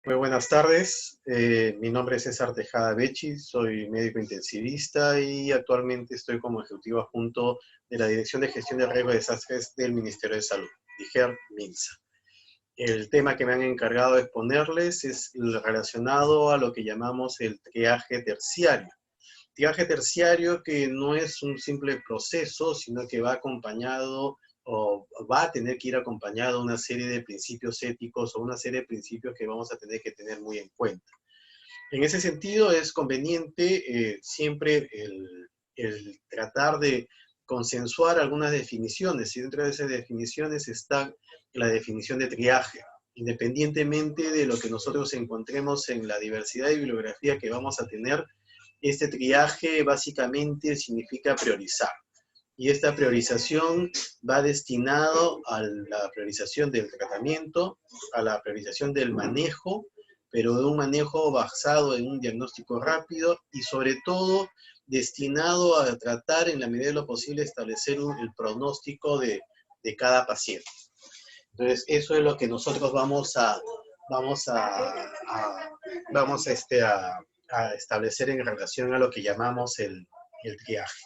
Muy buenas tardes, mi nombre es César Tejada Becci, soy médico intensivista y actualmente estoy como ejecutivo adjunto de la Dirección de Gestión de Riesgos de Desastres del Ministerio de Salud, DIGER-MINSA. El tema que me han encargado de exponerles es relacionado a lo que llamamos el triaje terciario. Triaje terciario que no es un simple proceso, sino que va acompañado o va a tener que ir acompañado de una serie de principios éticos o una serie de principios que vamos a tener que tener muy en cuenta. En ese sentido es conveniente siempre el tratar de consensuar algunas definiciones, y dentro de esas definiciones está la definición de triaje, independientemente de lo que nosotros encontremos en la diversidad de bibliografía que vamos a tener. Este triaje básicamente significa priorizar. Y esta priorización va destinado a la priorización del tratamiento, a la priorización del manejo, pero de un manejo basado en un diagnóstico rápido y sobre todo destinado a tratar en la medida de lo posible establecer el pronóstico de cada paciente. Entonces, eso es lo que nosotros vamos a establecer en relación a lo que llamamos el triaje.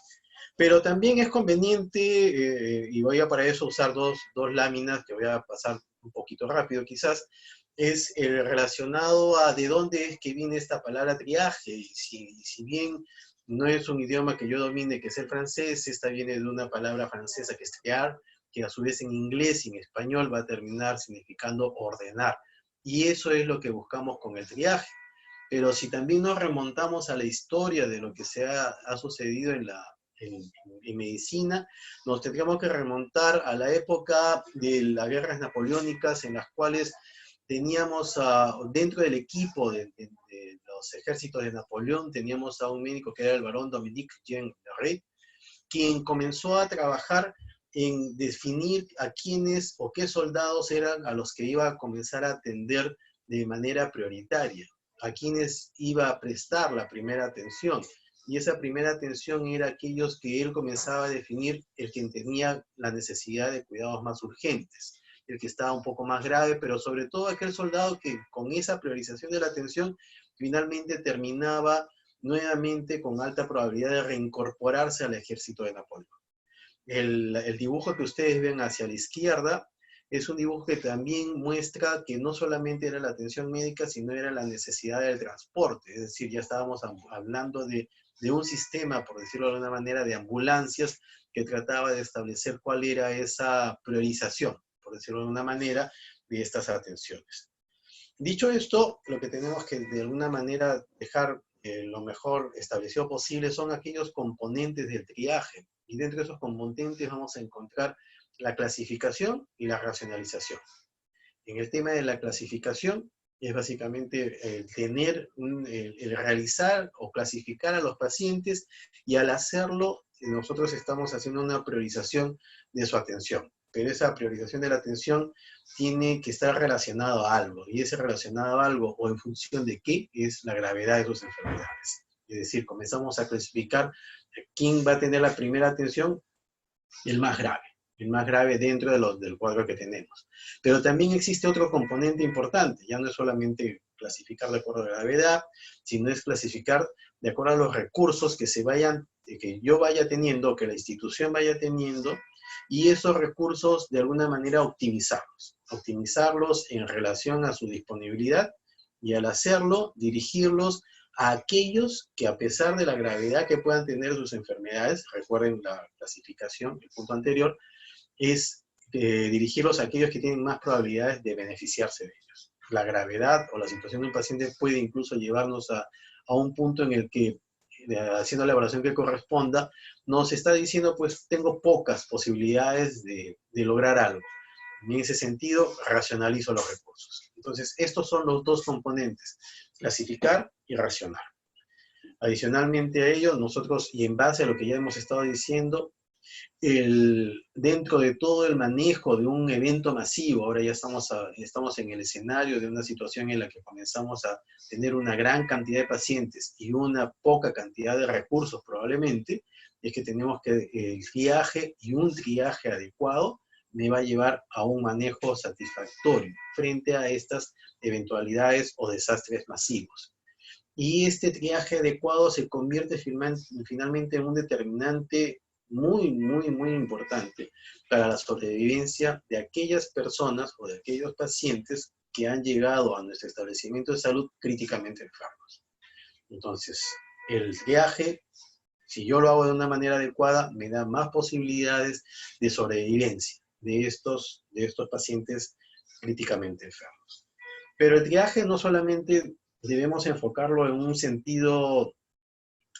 Pero también es conveniente, y voy a para eso usar dos láminas que voy a pasar un poquito rápido quizás, es relacionado a de dónde es que viene esta palabra triaje. Y si bien no es un idioma que yo domine, que es el francés, esta viene de una palabra francesa que es triar, que a su vez en inglés y en español va a terminar significando ordenar. Y eso es lo que buscamos con el triaje. Pero si también nos remontamos a la historia de lo que se ha sucedido en medicina, nos tendríamos que remontar a la época de las guerras napoleónicas, en las cuales teníamos dentro del equipo de los ejércitos de Napoleón, teníamos a un médico que era el barón Dominique Jean Leray, quien comenzó a trabajar en definir a quiénes o qué soldados eran a los que iba a comenzar a atender de manera prioritaria, a quienes iba a prestar la primera atención. Y esa primera atención era aquellos que él comenzaba a definir el que tenía la necesidad de cuidados más urgentes, el que estaba un poco más grave, pero sobre todo aquel soldado que con esa priorización de la atención finalmente terminaba nuevamente con alta probabilidad de reincorporarse al ejército de Napoleón. El dibujo que ustedes ven hacia la izquierda es un dibujo que también muestra que no solamente era la atención médica, sino era la necesidad del transporte. Es decir, ya estábamos hablando de un sistema, por decirlo de alguna manera, de ambulancias que trataba de establecer cuál era esa priorización, por decirlo de alguna manera, de estas atenciones. Dicho esto, lo que tenemos que de alguna manera dejar lo mejor establecido posible son aquellos componentes del triaje. Y dentro de esos componentes vamos a encontrar la clasificación y la racionalización. En el tema de la clasificación es básicamente el realizar o clasificar a los pacientes, y al hacerlo nosotros estamos haciendo una priorización de su atención. Pero esa priorización de la atención tiene que estar relacionado a algo, y ese relacionado a algo o en función de qué es la gravedad de sus enfermedades. Es decir, comenzamos a clasificar quién va a tener la primera atención, el más grave dentro del cuadro que tenemos. Pero también existe otro componente importante, ya no es solamente clasificar de acuerdo a la gravedad, sino es clasificar de acuerdo a los recursos que yo vaya teniendo, que la institución vaya teniendo, y esos recursos de alguna manera optimizarlos en relación a su disponibilidad, y al hacerlo, dirigirlos a aquellos que, a pesar de la gravedad que puedan tener sus enfermedades, recuerden la clasificación, el punto anterior, es dirigirlos a aquellos que tienen más probabilidades de beneficiarse de ellos. La gravedad o la situación de un paciente puede incluso llevarnos a un punto en el que, haciendo la evaluación que corresponda, nos está diciendo, pues tengo pocas posibilidades de lograr algo. En ese sentido, racionalizo los recursos. Entonces, estos son los dos componentes: clasificar y racionar. Adicionalmente a ello, nosotros, y en base a lo que ya hemos estado diciendo, dentro de todo el manejo de un evento masivo, ahora ya estamos en el escenario de una situación en la que comenzamos a tener una gran cantidad de pacientes y una poca cantidad de recursos probablemente, es que tenemos que el triaje y un triaje adecuado me va a llevar a un manejo satisfactorio frente a estas eventualidades o desastres masivos. Y este triaje adecuado se convierte finalmente en un determinante muy importante para la sobrevivencia de aquellas personas o de aquellos pacientes que han llegado a nuestro establecimiento de salud críticamente enfermos. Entonces, el triaje, si yo lo hago de una manera adecuada, me da más posibilidades de sobrevivencia de estos pacientes críticamente enfermos. Pero el triaje no solamente debemos enfocarlo en un sentido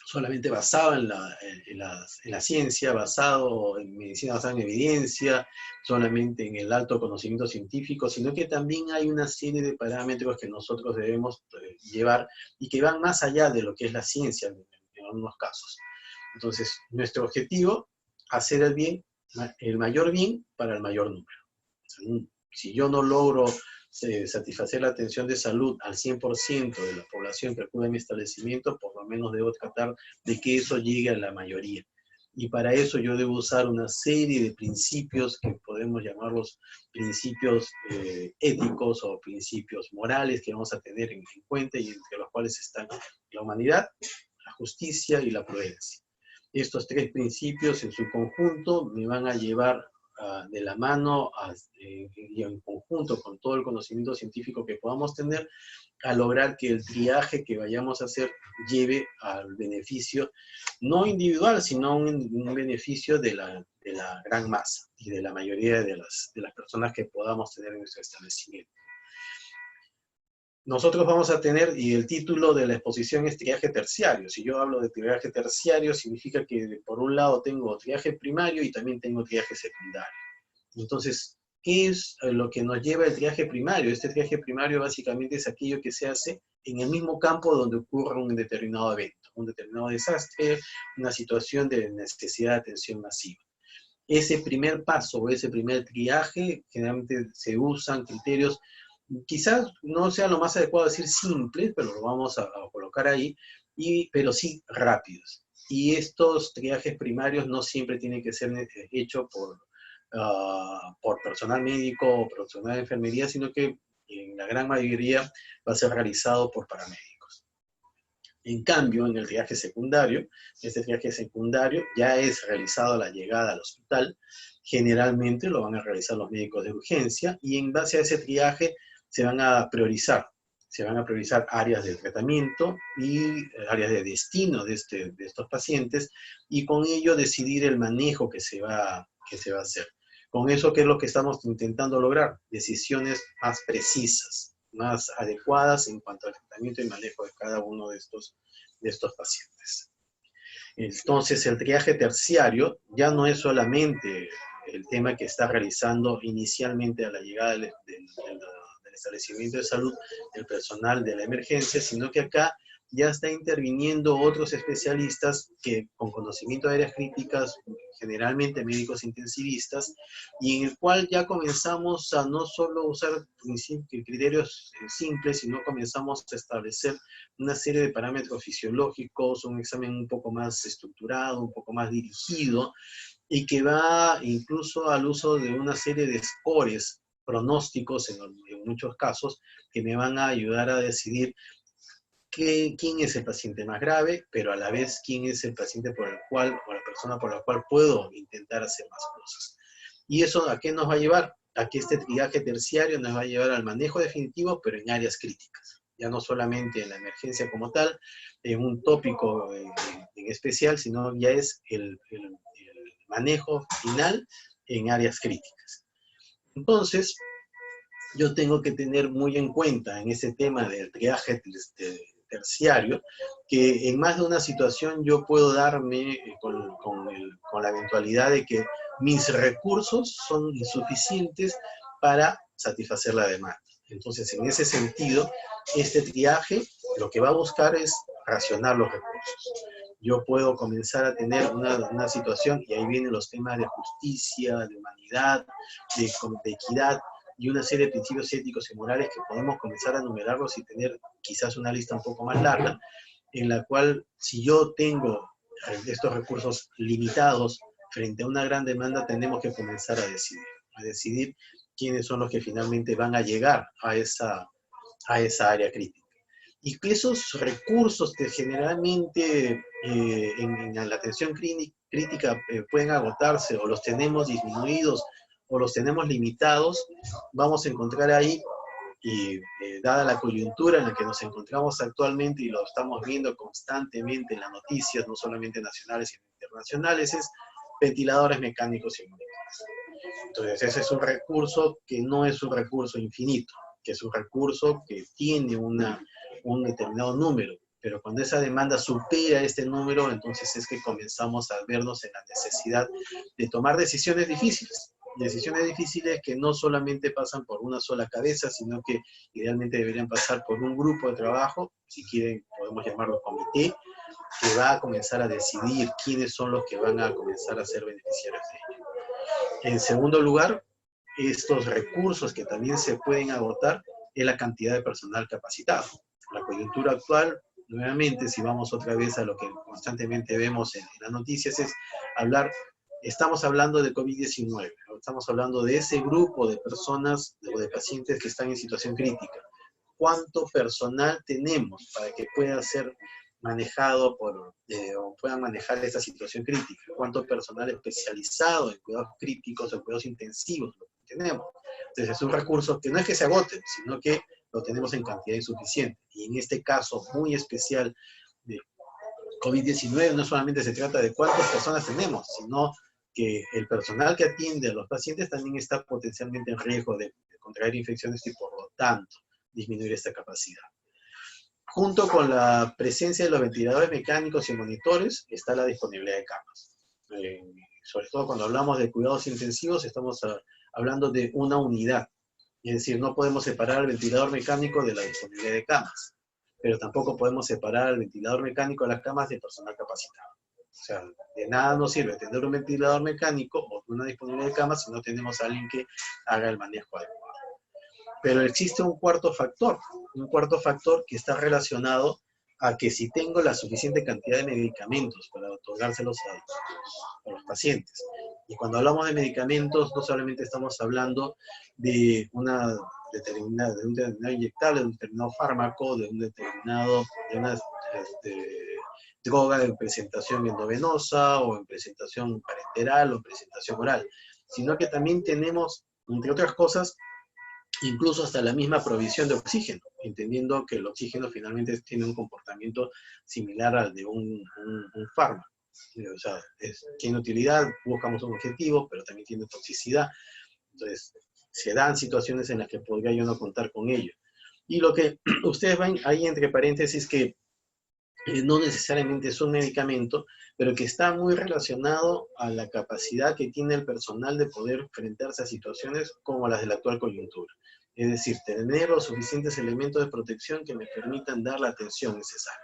solamente basado en la ciencia, basado en medicina basada en evidencia, solamente en el alto conocimiento científico, sino que también hay una serie de parámetros que nosotros debemos llevar y que van más allá de lo que es la ciencia en algunos casos. Entonces, nuestro objetivo, hacer el bien, el mayor bien para el mayor número. Si yo no logro satisfacer la atención de salud al 100% de la población que acude a mi establecimiento, por lo menos debo tratar de que eso llegue a la mayoría. Y para eso yo debo usar una serie de principios que podemos llamarlos principios éticos o principios morales que vamos a tener en cuenta y entre los cuales están la humanidad, la justicia y la prudencia. Estos tres principios en su conjunto me van a llevar de la mano y en conjunto con todo el conocimiento científico que podamos tener, a lograr que el triaje que vayamos a hacer lleve al beneficio, no individual, sino un beneficio de la gran masa y de la mayoría de las personas que podamos tener en nuestro establecimiento. Nosotros vamos a tener, y el título de la exposición es triaje terciario. Si yo hablo de triaje terciario, significa que por un lado tengo triaje primario y también tengo triaje secundario. Entonces, ¿qué es lo que nos lleva el triaje primario? Este triaje primario básicamente es aquello que se hace en el mismo campo donde ocurre un determinado evento, un determinado desastre, una situación de necesidad de atención masiva. Ese primer paso o ese primer triaje, generalmente se usan criterios, quizás no sea lo más adecuado decir simples, pero lo vamos a colocar ahí, pero sí rápidos. Y estos triajes primarios no siempre tienen que ser hechos por personal médico o personal de enfermería, sino que en la gran mayoría va a ser realizado por paramédicos. En cambio, en el triaje secundario, este triaje secundario ya es realizado a la llegada al hospital. Generalmente lo van a realizar los médicos de urgencia y en base a ese triaje se van a priorizar áreas de tratamiento y áreas de destino de estos pacientes y con ello decidir el manejo que se va a hacer. Con eso, ¿qué es lo que estamos intentando lograr? Decisiones más precisas, más adecuadas en cuanto al tratamiento y manejo de cada uno de estos pacientes. Entonces, el triaje terciario ya no es solamente el tema que está realizando inicialmente a la llegada del establecimiento de salud el personal de la emergencia, sino que acá ya está interviniendo otros especialistas que con conocimiento de áreas críticas, generalmente médicos intensivistas, y en el cual ya comenzamos a no solo usar criterios simples, sino comenzamos a establecer una serie de parámetros fisiológicos, un examen un poco más estructurado, un poco más dirigido, y que va incluso al uso de una serie de scores pronósticos en muchos casos, que me van a ayudar a decidir quién es el paciente más grave, pero a la vez quién es el paciente por el cual, o la persona por la cual puedo intentar hacer más cosas. ¿Y eso a qué nos va a llevar? A que este triaje terciario nos va a llevar al manejo definitivo, pero en áreas críticas. Ya no solamente en la emergencia como tal, en un tópico en especial, sino ya es el manejo final en áreas críticas. Entonces, yo tengo que tener muy en cuenta en ese tema del triaje terciario, que en más de una situación yo puedo darme con la eventualidad de que mis recursos son insuficientes para satisfacer la demanda. Entonces, en ese sentido, este triaje lo que va a buscar es racionar los recursos. Yo puedo comenzar a tener una situación, y ahí vienen los temas de justicia, de humanidad, de equidad, y una serie de principios éticos y morales que podemos comenzar a enumerarlos y tener quizás una lista un poco más larga, en la cual si yo tengo estos recursos limitados frente a una gran demanda, tenemos que comenzar a decidir. a decidir quiénes son los que finalmente van a llegar a esa área crítica. Y que esos recursos que generalmente en la atención crítica pueden agotarse, o los tenemos disminuidos, o los tenemos limitados, vamos a encontrar ahí, y dada la coyuntura en la que nos encontramos actualmente, y lo estamos viendo constantemente en las noticias, no solamente nacionales sino internacionales, es ventiladores mecánicos y monitores. Entonces ese es un recurso que no es un recurso infinito, que es un recurso que tiene un determinado número, pero cuando esa demanda supera este número, entonces es que comenzamos a vernos en la necesidad de tomar decisiones difíciles que no solamente pasan por una sola cabeza, sino que idealmente deberían pasar por un grupo de trabajo, si quieren podemos llamarlo comité, que va a comenzar a decidir quiénes son los que van a comenzar a ser beneficiarios de ello. En segundo lugar, estos recursos que también se pueden agotar es la cantidad de personal capacitado. La coyuntura actual, nuevamente, si vamos otra vez a lo que constantemente vemos en las noticias, es estamos hablando de COVID-19, estamos hablando de ese grupo de personas o de pacientes que están en situación crítica. ¿Cuánto personal tenemos para que pueda ser manejado o puedan manejar esta situación crítica? ¿Cuánto personal especializado en cuidados críticos o cuidados intensivos tenemos? Entonces es un recurso que no es que se agote, sino que lo tenemos en cantidad insuficiente. Y en este caso muy especial de COVID-19 no solamente se trata de cuántas personas tenemos, sino que el personal que atiende a los pacientes también está potencialmente en riesgo de contraer infecciones y por lo tanto disminuir esta capacidad. Junto con la presencia de los ventiladores mecánicos y monitores está la disponibilidad de camas. Sobre todo cuando hablamos de cuidados intensivos estamos hablando de una unidad. Es decir, no podemos separar el ventilador mecánico de la disponibilidad de camas, pero tampoco podemos separar el ventilador mecánico de las camas de personal capacitado. O sea, de nada nos sirve tener un ventilador mecánico o una disponibilidad de camas si no tenemos a alguien que haga el manejo adecuado. Pero existe un cuarto factor que está relacionado a que si tengo la suficiente cantidad de medicamentos para otorgárselos a los pacientes. Y cuando hablamos de medicamentos, no solamente estamos hablando de un determinado inyectable, de un determinado fármaco, de una droga en presentación endovenosa, o en presentación parenteral, o en presentación oral, sino que también tenemos, entre otras cosas, incluso hasta la misma provisión de oxígeno, entendiendo que el oxígeno finalmente tiene un comportamiento similar al de un fármaco. O sea, tiene utilidad, buscamos un objetivo, pero también tiene toxicidad. Entonces, se dan situaciones en las que podría yo no contar con ello. Y lo que ustedes ven ahí entre paréntesis que no necesariamente es un medicamento, pero que está muy relacionado a la capacidad que tiene el personal de poder enfrentarse a situaciones como las de la actual coyuntura. Es decir, tener los suficientes elementos de protección que me permitan dar la atención necesaria.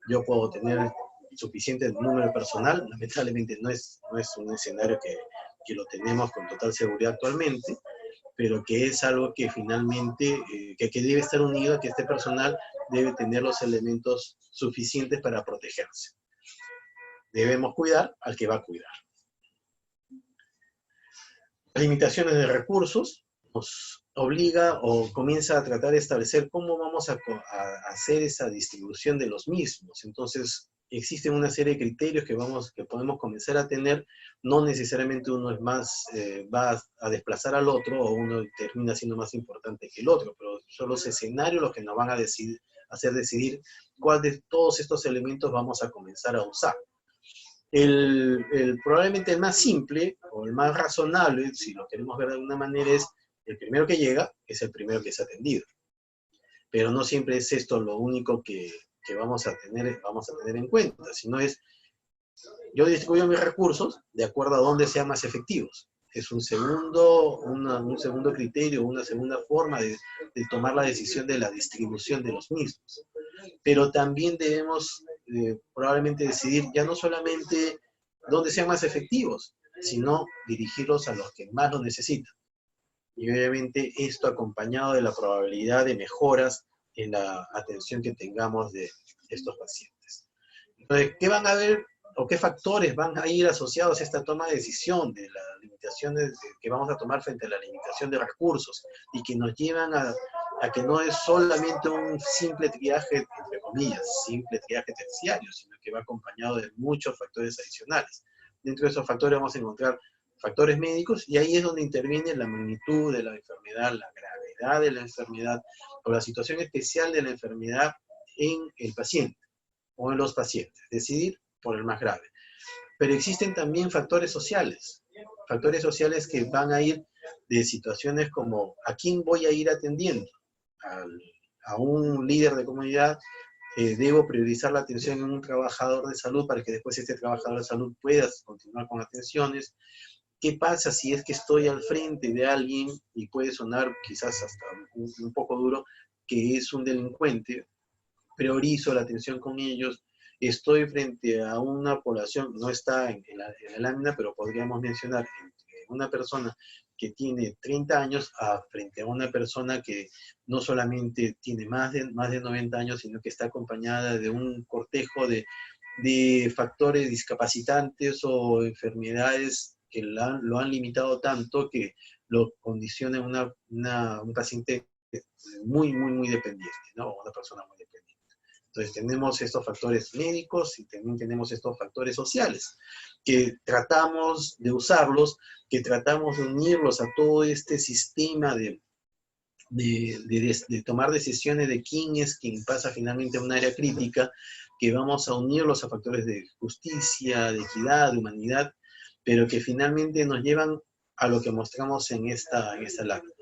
Yo puedo tener suficiente número de personal, lamentablemente no es un escenario que lo tenemos con total seguridad actualmente, pero que es algo que finalmente, que debe estar unido a que este personal debe tener los elementos suficientes para protegerse. Debemos cuidar al que va a cuidar. Las limitaciones de recursos nos obliga o comienza a tratar de establecer cómo vamos a hacer esa distribución de los mismos. Entonces, existen una serie de criterios que podemos comenzar a tener. No necesariamente uno es más, va a desplazar al otro, o uno termina siendo más importante que el otro, pero son los escenarios los que nos van a hacer decidir cuál de todos estos elementos vamos a comenzar a usar. Probablemente el más simple, o el más razonable, si lo queremos ver de alguna manera, es el primero que llega, es el primero que es atendido. Pero no siempre es esto lo único que vamos a tener en cuenta, sino es, yo distribuyo mis recursos de acuerdo a dónde sean más efectivos. Es un segundo criterio, una segunda forma de tomar la decisión de la distribución de los mismos. Pero también debemos probablemente decidir ya no solamente dónde sean más efectivos, sino dirigirlos a los que más lo necesitan. Y obviamente esto acompañado de la probabilidad de mejoras en la atención que tengamos de estos pacientes. Entonces, ¿qué van a ver o qué factores van a ir asociados a esta toma de decisión de las limitaciones que vamos a tomar frente a la limitación de recursos y que nos llevan a que no es solamente un simple triaje, entre comillas, simple triaje terciario, sino que va acompañado de muchos factores adicionales. Dentro de esos factores vamos a encontrar factores médicos y ahí es donde interviene la magnitud de la enfermedad, la gravedad de la enfermedad o la situación especial de la enfermedad en el paciente o en los pacientes. Decidir por el más grave. Pero existen también factores sociales que van a ir de situaciones como a quién voy a ir atendiendo, a un líder de comunidad, debo priorizar la atención en un trabajador de salud para que después este trabajador de salud pueda continuar con atenciones. ¿Qué pasa si es que estoy al frente de alguien, y puede sonar quizás hasta un poco duro, que es un delincuente? Priorizo la atención con ellos, estoy frente a una población, no está en la lámina, pero podríamos mencionar una persona que tiene 30 años frente a una persona que no solamente tiene más de 90 años, sino que está acompañada de un cortejo de factores discapacitantes o enfermedades que lo han limitado tanto que lo condiciona un paciente muy, muy, muy dependiente, ¿no? Una persona muy dependiente. Entonces tenemos estos factores médicos y también tenemos estos factores sociales, que tratamos de usarlos, que tratamos de unirlos a todo este sistema de tomar decisiones de quién es quien pasa finalmente a un área crítica, que vamos a unirlos a factores de justicia, de equidad, de humanidad, pero que finalmente nos llevan a lo que mostramos en esta lámina.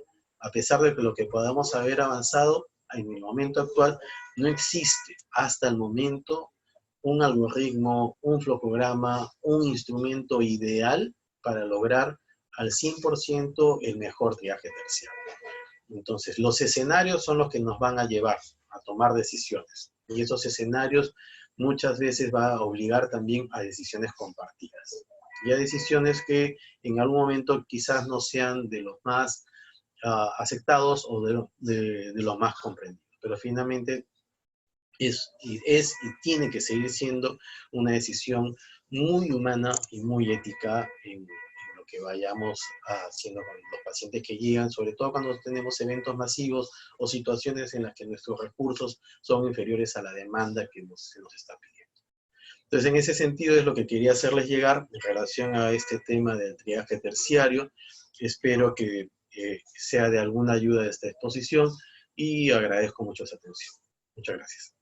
A pesar de que lo que podamos haber avanzado, en el momento actual no existe hasta el momento un algoritmo, un flujograma, un instrumento ideal para lograr al 100% el mejor triaje terciario. Entonces, los escenarios son los que nos van a llevar a tomar decisiones. Y esos escenarios muchas veces va a obligar también a decisiones compartidas. Y a decisiones que en algún momento quizás no sean de los más aceptados o de los más comprendidos. Pero finalmente es y tiene que seguir siendo una decisión muy humana y muy ética en lo que vayamos haciendo con los pacientes que llegan, sobre todo cuando tenemos eventos masivos o situaciones en las que nuestros recursos son inferiores a la demanda que se nos está pidiendo. Entonces, en ese sentido es lo que quería hacerles llegar en relación a este tema del triaje terciario. Espero que sea de alguna ayuda esta exposición y agradezco mucho su atención. Muchas gracias.